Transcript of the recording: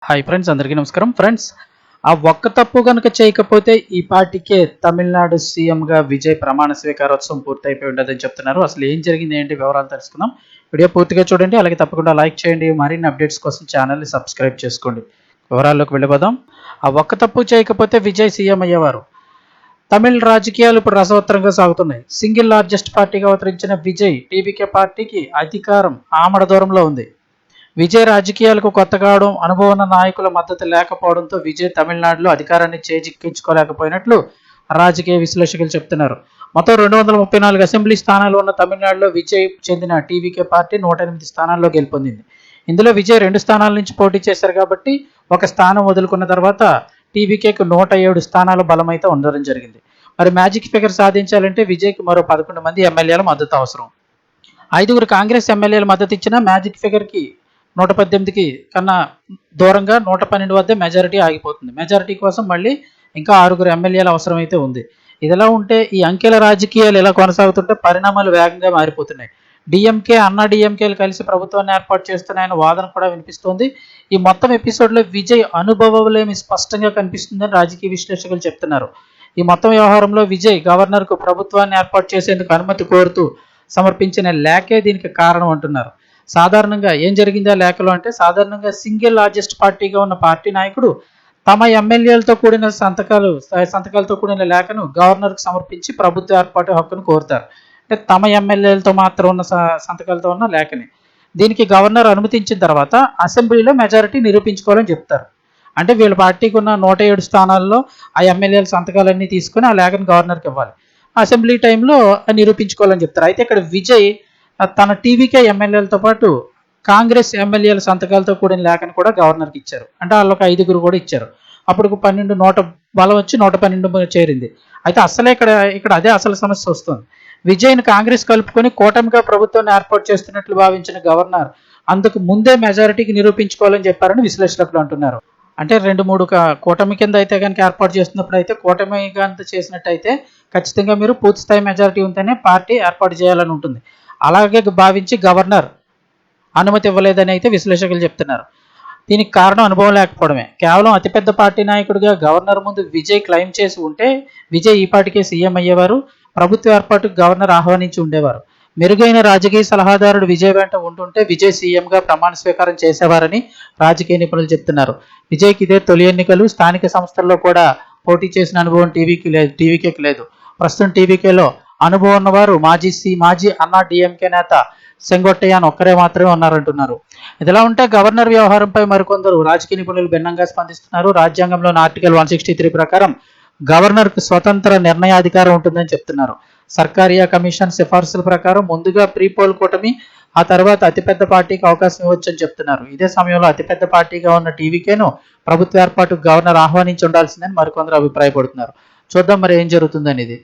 Hi friends, అందరికీ నమస్కారం. Friends, ఆ ఒక్క తప్పు కనుక చేయకపోతే ఈ పార్టీకే తమిళనాడు సీఎంగా విజయ్ ప్రమాణ స్వీకారోత్సవం పూర్తయిపోయి ఉండదని చెప్తున్నారు. అసలు ఏం జరిగింది, ఏంటి వివరాలు తెలుసుకుందాం. వీడియో పూర్తిగా చూడండి, అలాగే తప్పకుండా లైక్ చేయండి. మరిన్ని అప్డేట్స్ కోసం ఛానల్ని సబ్స్క్రైబ్ చేసుకోండి. వివరాల్లోకి వెళ్ళిపోదాం. ఆ ఒక్క తప్పు చేయకపోతే విజయ్ సీఎం అయ్యేవారు. తమిళ రాజకీయాలు ఇప్పుడు రసవత్తరంగా సాగుతున్నాయి. సింగిల్ లార్జెస్ట్ పార్టీగా అవతరించిన విజయ్ టీవీకే పార్టీకి అధికారం ఆమడ దూరంలో ఉంది. విజయ్ రాజకీయాలకు కొత్త కావడం, అనుభవం ఉన్న నాయకుల మద్దతు లేకపోవడంతో విజయ్ తమిళనాడులో అధికారాన్ని చేజిక్కించుకోలేకపోయినట్లు రాజకీయ విశ్లేషకులు చెప్తున్నారు. మొత్తం 234 అసెంబ్లీ స్థానాలు ఉన్న తమిళనాడులో విజయ్ చెందిన టీవీకే పార్టీ 108 స్థానాల్లో గెలుపొందింది. ఇందులో విజయ్ 2 స్థానాల నుంచి పోటీ చేశారు కాబట్టి ఒక స్థానం వదులుకున్న తర్వాత టీవీకేకు 107 స్థానాల బలమైతే ఉండడం జరిగింది. మరి మ్యాజిక్ ఫిగర్ సాధించాలంటే విజయ్కి మరో 11 మంది ఎమ్మెల్యేల మద్దతు అవసరం. 5 కాంగ్రెస్ ఎమ్మెల్యేల మద్దతు ఇచ్చిన మ్యాజిక్ ఫిగర్కి 118కి కన్నా దూరంగా 112 వద్ద మెజారిటీ ఆగిపోతుంది. మెజారిటీ కోసం మళ్ళీ ఇంకా 6 ఎమ్మెల్యేల అవసరమైతే ఉంది. ఇదిలా ఉంటే ఈ అంకెల రాజకీయాలు ఇలా కొనసాగుతుంటే పరిణామాలు వేగంగా మారిపోతున్నాయి. డిఎంకే, అన్నా డిఎంకేలు కలిసి ప్రభుత్వాన్ని ఏర్పాటు చేస్తున్నాయన్న వాదన కూడా వినిపిస్తోంది. ఈ మొత్తం ఎపిసోడ్లో విజయ్ అనుభవలేమి స్పష్టంగా కనిపిస్తుందని రాజకీయ విశ్లేషకులు చెప్తున్నారు. ఈ మొత్తం వ్యవహారంలో విజయ్ గవర్నర్కు ప్రభుత్వాన్ని ఏర్పాటు చేసేందుకు అనుమతి కోరుతూ సమర్పించిన లేఖే దీనికి కారణం అంటున్నారు. సాధారణంగా ఏం జరిగింది ఆ లేఖలో అంటే, సాధారణంగా సింగిల్ లార్జెస్ట్ పార్టీగా ఉన్న పార్టీ నాయకుడు తమ ఎమ్మెల్యేలతో కూడిన సంతకాలతో కూడిన లేఖను గవర్నర్కు సమర్పించి ప్రభుత్వ ఏర్పాటు హక్కును కోరుతారు. అంటే తమ ఎమ్మెల్యేలతో మాత్రం ఉన్న సంతకాలతో ఉన్న లేఖని దీనికి గవర్నర్ అనుమతించిన తర్వాత అసెంబ్లీలో మెజారిటీ నిరూపించుకోవాలని చెప్తారు. అంటే వీళ్ళ పార్టీకి ఉన్న 107 స్థానాల్లో ఆ ఎమ్మెల్యేల సంతకాలన్నీ తీసుకుని ఆ లేఖను గవర్నర్కి ఇవ్వాలి. అసెంబ్లీ టైంలో నిరూపించుకోవాలని చెప్తారు. అయితే ఇక్కడ విజయ్ తన టీవీకే ఎమ్మెల్యేలతో పాటు కాంగ్రెస్ ఎమ్మెల్యేల సంతకాలతో కూడిన లేఖను కూడా గవర్నర్కి ఇచ్చారు. అంటే వాళ్ళకి 5 కూడా ఇచ్చారు. అప్పుడు 12 బలం వచ్చి 112 చేరింది. అయితే అసలే ఇక్కడ అదే అసలు సమస్య వస్తుంది. విజయ్ను కాంగ్రెస్ కలుపుకొని కూటమిగా ప్రభుత్వాన్ని ఏర్పాటు చేస్తున్నట్లు భావించిన గవర్నర్ అందుకు ముందే మెజారిటీకి నిరూపించుకోవాలని చెప్పారని విశ్లేషకులు అంటున్నారు. అంటే 2-3 కూటమి కింద అయితే కనుక ఏర్పాటు చేస్తున్నప్పుడు అయితే కూటమి కనుక చేసినట్టయితే ఖచ్చితంగా మీరు పూర్తి స్థాయి మెజారిటీ ఉంటేనే పార్టీ ఏర్పాటు చేయాలని ఉంటుంది. అలాగే భావించి గవర్నర్ అనుమతి ఇవ్వలేదని అయితే విశ్లేషకులు చెప్తున్నారు. దీనికి కారణం అనుభవం లేకపోవడమే. కేవలం అతిపెద్ద పార్టీ నాయకుడిగా గవర్నర్ ముందు విజయ్ క్లెయిమ్ చేసి ఉంటే విజయ్ ఈ పార్టీకే సీఎం అయ్యేవారు. ప్రభుత్వ ఏర్పాటుకు గవర్నర్ ఆహ్వానించి ఉండేవారు. మెరుగైన రాజకీయ సలహాదారుడు విజయ్ వెంట ఉంటుంటే విజయ్ సీఎంగా ప్రమాణ స్వీకారం చేసేవారని రాజకీయ నిపుణులు చెప్తున్నారు. విజయ్కి ఇదే తొలి ఎన్నికలు. స్థానిక సంస్థల్లో కూడా పోటీ చేసిన అనుభవం టీవీకేకి లేదు. ప్రస్తుతం టీవీకేలో అనుభవం ఉన్నవారు మాజీ అన్నా డిఎంకే నేత సెంగొట్టయ్యన్ ఒక్కరే మాత్రమే ఉన్నారంటున్నారు. ఇదిలా ఉంటే గవర్నర్ వ్యవహారంపై మరికొందరు రాజకీయ నిపుణులు భిన్నంగా స్పందిస్తున్నారు. రాజ్యాంగంలోని ఆర్టికల్ 163 ప్రకారం గవర్నర్కు స్వతంత్ర నిర్ణయాధికారం ఉంటుందని చెప్తున్నారు. సర్కారియా కమిషన్ సిఫార్సుల ప్రకారం ముందుగా ప్రీపోల్ కూటమి, ఆ తర్వాత అతిపెద్ద పార్టీకి అవకాశం ఇవ్వచ్చని చెప్తున్నారు. ఇదే సమయంలో అతిపెద్ద పార్టీగా ఉన్న టీవీకేను ప్రభుత్వ ఏర్పాటుకు గవర్నర్ ఆహ్వానించి ఉండాల్సిందని మరికొందరు అభిప్రాయపడుతున్నారు. చూద్దాం మరి ఏం జరుగుతుందనేది.